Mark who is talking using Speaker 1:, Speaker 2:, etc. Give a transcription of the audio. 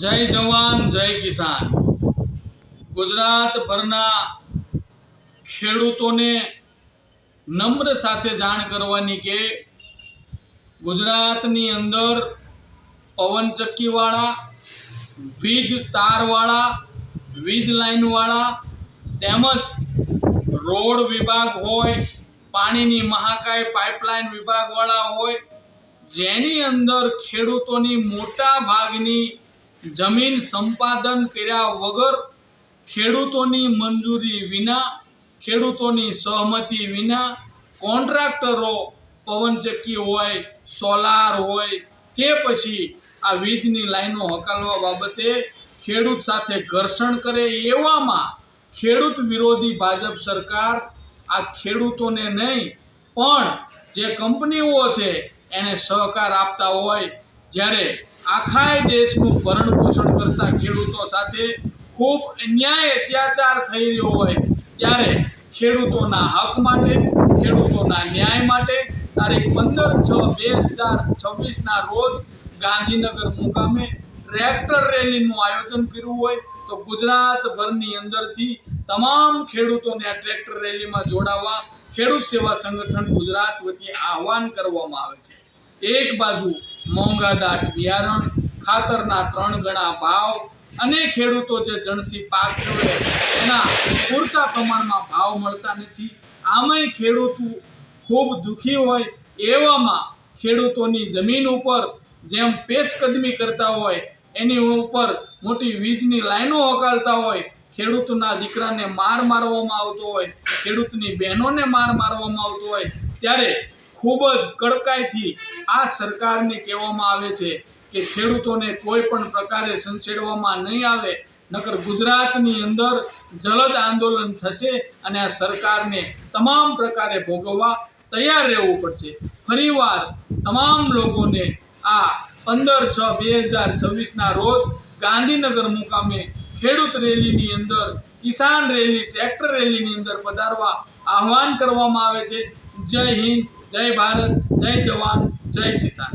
Speaker 1: જય જવાન જય કિસાન। ગુજરાતભરના ખેડૂતોને નમ્ર સાથે જાણ કરવાની કે ગુજરાતની અંદર પવનચક્કીવાળા, વીજ તારવાળા, વીજ લાઇનવાળા તેમજ રોડ વિભાગ હોય, પાણીની મહાકાય પાઇપલાઇન વિભાગવાળા હોય, જેની અંદર ખેડૂતોની મોટા ભાગની જમીન સંપાદન કર્યા વગર, ખેડૂતોની મંજૂરી વિના, ખેડૂતોની સહમતિ વિના કોન્ટ્રાક્ટરો પવનચક્કી હોય, સોલાર હોય કે પછી આ વીજની લાઈનો હકાલવા બાબતે ખેડૂત સાથે ઘર્ષણ કરે, એવામાં ખેડૂત વિરોધી ભાજપ સરકાર આ ખેડૂતોને નહીં પણ જે કંપનીઓ છે એને સહકાર આપતા હોય, જ્યારે આખા દેશનું ભરણ પોષણ કરતા ખેડૂતો સાથે ખૂબ અન્યાય અત્યાચાર થઈ રહ્યો હોય, ત્યારે ખેડૂતોના હક માટે, ખેડૂતોના ન્યાય માટે તારીખ 15/6/2026ના રોજ ગાંધીનગર મુકામે ટ્રેક્ટર રેલીનું આયોજન કર્યું હોય તો ગુજરાતભરની અંદરથી તમામ ખેડૂતોને આ ટ્રેક્ટર રેલીમાં જોડાવા ખેડૂત સેવા સંગઠન ગુજરાત વતી આહવાન કરવામાં આવે છે। એક બાજુ મોંઘાદાટ બિયારણ, ખાતરના 3 ગણા ભાવ અને ખેડૂતો જે જણસી પાક જોડે એના પૂરતા પ્રમાણમાં ભાવ મળતા નથી, આમાંય ખેડૂતો ખૂબ દુઃખી હોય, એવામાં ખેડૂતોની જમીન ઉપર જેમ પેશકદમી કરતા હોય, એની ઉપર મોટી વીજની લાઈનો હકાલતા હોય, ખેડૂતના દીકરાને માર મારવામાં આવતો હોય, ખેડૂતની બહેનોને માર મારવામાં આવતો હોય, ત્યારે ખૂબ જ કડકાઈથી આ સરકારને કહેવામાં આવે છે કે ખેડૂતોને કોઈ પણ પ્રકારે સંછેડવામાં નહીં આવે, નકર ગુજરાતની અંદર જલદ આંદોલન થશે અને આ સરકારને તમામ પ્રકારે ભોગવવા તૈયાર રહેવું પડશે। ફરીવાર તમામ લોકોને આ 15/6/2026ના રોજ ગાંધીનગર મુકામે ખેડૂત રેલીની અંદર, કિસાન રેલી, ટ્રેક્ટર રેલીની અંદર પધારવા આહવાન કરવામાં આવે છે। જય હિન્દ, જય ભારત, જય જવાન, જય કિસાન।